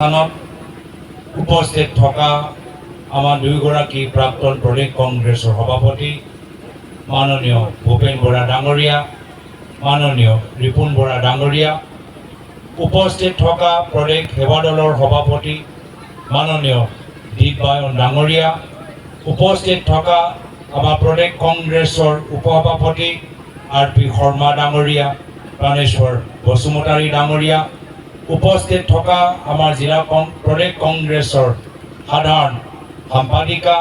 স্থানত উপস্থিত থকা আমাৰ দুয়োগৰাকী প্ৰাক্তন প্ৰদেশ কংগ্ৰেছৰ সভাপতি মাননীয় ভূপেন বৰা ডাঙৰীয়া, মাননীয় ৰিপুণ বৰা ডাঙৰীয়া, উপস্থিত থকা প্ৰদেশ সেৱা দলৰ সভাপতি মাননীয় দীপবায়ন ডাঙৰীয়া, উপস্থিত থকা আমাৰ প্ৰদেশ কংগ্ৰেছৰ উপসভাপতি RP শৰ্মা ডাঙৰীয়া, প্ৰাণেশ্বৰ বসুমতাৰী ডাঙৰীয়া, উপস্থিত থকা আমাৰ জিলা প্ৰদেশ কংগ্ৰেছৰ সাধাৰণ সম্পাদিকা,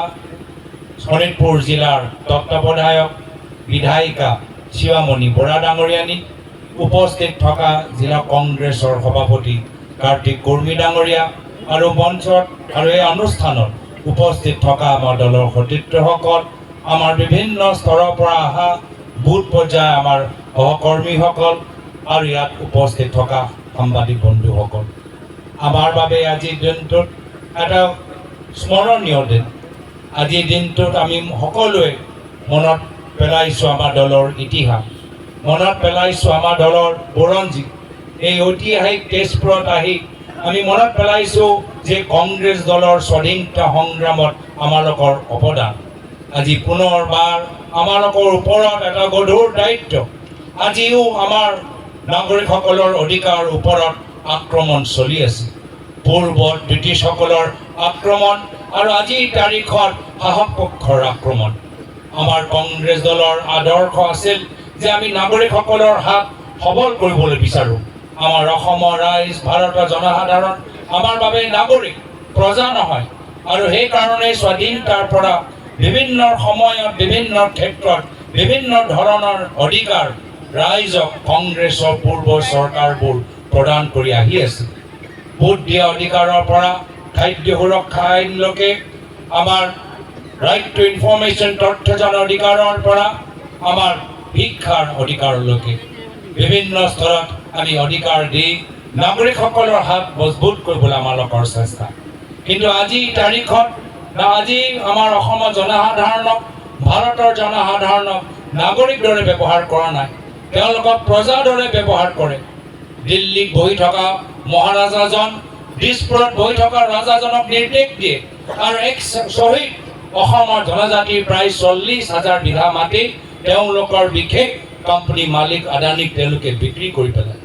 শোণিতপুৰ জিলাৰ তত্ত্বাৱধায়ক বিধায়িকা শিৱামণি বৰা ডাঙৰীয়ানী, উপস্থিত থকা জিলা কংগ্ৰেছৰ সভাপতি কাৰ্তিক কৰ্মী ডাঙৰীয়া আৰু মঞ্চত আৰু এই অনুষ্ঠানত উপস্থিত থকা আমাৰ দলৰ সতীৰ্থসকল, আমাৰ বিভিন্ন স্তৰৰ পৰা অহা বুথ পৰ্যায়ৰ আমাৰ সহকৰ্মীসকল আৰু ইয়াত উপস্থিত থকা সাংবাদিক বন্ধুসকল, আমাৰ বাবে আজিৰ দিনটোত এটা স্মৰণীয় দিন। আজিৰ দিনটোত আমি সকলোৱে মনত পেলাইছোঁ আমাৰ দলৰ ইতিহাস, মনত পেলাইছোঁ আমাৰ দলৰ বুৰঞ্জী। এই ঐতিহাসিক তেজপুৰত আহি আমি মনত পেলাইছোঁ যে কংগ্ৰেছ দলৰ স্বাধীনতা সংগ্ৰামত আমালোকৰ অৱদান। আজি পুনৰবাৰ আমালোকৰ ওপৰত এটা গধুৰ দায়িত্ব। আজিও আমাৰ নাগৰিকসকলৰ অধিকাৰ ওপৰত আক্ৰমণ চলি আছে। পূৰ্বত ব্ৰিটিছসকলৰ আক্ৰমণ আৰু আজিৰ তাৰিখত শাসক পক্ষৰ আক্ৰমণ। আমাৰ কংগ্ৰেছ দলৰ আদৰ্শ আছিল যে আমি নাগৰিকসকলৰ হাত সবল কৰিবলৈ বিচাৰোঁ। আমাৰ অসমৰ ৰাইজ, ভাৰতৰ জনসাধাৰণ আমাৰ বাবে নাগৰিক, প্ৰজা নহয়। আৰু সেইকাৰণে স্বাধীনতাৰ পৰা বিভিন্ন সময়ত বিভিন্ন ক্ষেত্ৰত বিভিন্ন ধৰণৰ অধিকাৰ ৰাইজক কংগ্ৰেছৰ পূৰ্বৰ চৰকাৰবোৰ প্ৰদান কৰি আহি আছে। ভোট দিয়া অধিকাৰৰ পৰা খাদ্য সুৰক্ষা আইনলৈকে, আমাৰ ৰাইট টু ইনফৰমেশ্যন তথ্য জনাৰ অধিকাৰৰ পৰা আমাৰ শিক্ষাৰ অধিকাৰলৈকে বিভিন্ন স্তৰত আমি অধিকাৰ দি নাগৰিকসকলৰ হাত মজবুত কৰিবলৈ আমালোকৰ চেষ্টা। কিন্তু আজি তাৰিখত আজি আমাৰ অসমৰ জনসাধাৰণক, ভাৰতৰ জনসাধাৰণক নাগৰিক দৰে ব্যৱহাৰ কৰা নাই, তেওঁলোকক প্ৰজাৰ দৰে ব্যৱহাৰ কৰে। দিল্লীত বহি থকা মহাৰাজাজন দিছপুৰত বহি থকা ৰজাজনক নিৰ্দেশ দিয়ে আৰু এক শ্বহীদ অসমৰ জনজাতিৰ প্ৰায় 40,000 বিঘা মাটি তেওঁলোকৰ বিশেষ কোম্পানী মালিক আদানীক তেওঁলোকে বিক্ৰী কৰি পেলায়।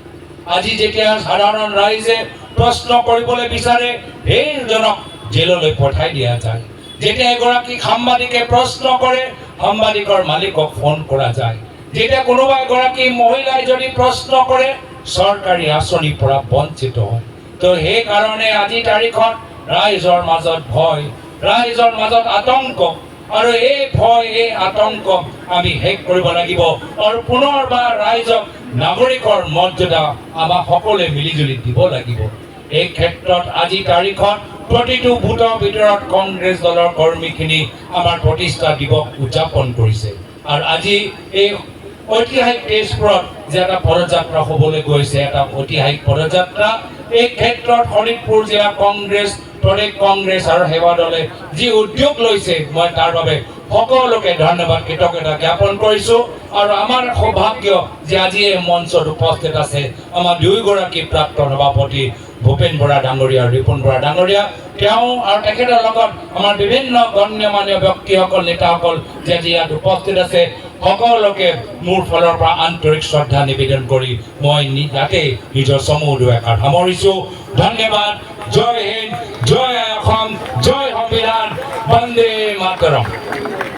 আজি যেতিয়া সাধাৰণ ৰাইজে প্ৰশ্ন কৰিবলৈ বিচাৰে, সেইজনক জেললৈ পঠাই দিয়া যায়। যেতিয়া এগৰাকী সাংবাদিকে প্ৰশ্ন কৰে, সাংবাদিকৰ মালিকক ফোন কৰা যায়। যেতিয়া কোনোবা এগৰাকী মহিলাই যদি প্ৰশ্ন কৰে, চৰকাৰী আঁচনিৰ পৰা বঞ্চিত হয়। তো সেইকাৰণে আজি তাৰিখত ৰাইজৰ মাজত ভয়, ৰাইজৰ মাজত আতংক, আৰু এই ভয়, এই আতংক আমি শেষ কৰিব লাগিব আৰু পুনৰবাৰ ৰাইজক নাগৰিকৰ মৰ্যাদা আমাক সকলোৱে মিলিজুলি দিব লাগিব। এই ক্ষেত্ৰত আজি তাৰিখত প্ৰতিটো বুথৰ ভিতৰত কংগ্ৰেছ দলৰ কৰ্মীখিনি আমাৰ প্ৰতিষ্ঠা দিৱস উদযাপন কৰিছে। আৰু আজি এই ঐতিহাসিক তেজপুৰত যে এটা পদযাত্ৰা হ'বলৈ গৈছে, এটা ঐতিহাসিক পদযাত্ৰা, এই ক্ষেত্ৰত শোণিতপুৰ জিলা কংগ্ৰেছ, প্ৰদেশ কংগ্ৰেছ আৰু সেৱা দলে যি উদ্যোগ লৈছে, মই তাৰ বাবে সকলোকে ধন্যবাদ, কৃতজ্ঞতা জ্ঞাপন কৰিছোঁ। আৰু আমাৰ সৌভাগ্য যে আজি এই মঞ্চত উপস্থিত আছে আমাৰ দুয়োগৰাকী প্ৰাক্তন সভাপতি ভূপেন বৰা ডাঙৰীয়া, ৰিপুণ বৰা ডাঙৰীয়া, তেওঁ আৰু তেখেতৰ লগত আমাৰ বিভিন্ন গণ্যমান্য ব্যক্তিসকল, নেতাসকল যে আজি ইয়াত উপস্থিত আছে, সকলোকে মোৰ ফালৰ পৰা আন্তৰিক শ্ৰদ্ধা নিবেদন কৰি মই ইয়াতে নিজৰ চমু দুআষাৰ সামৰিছোঁ। ধন্যবাদ। জয় হিন্দ, জয় অসম, জয় সংবিধান, বন্দে মাতৰম।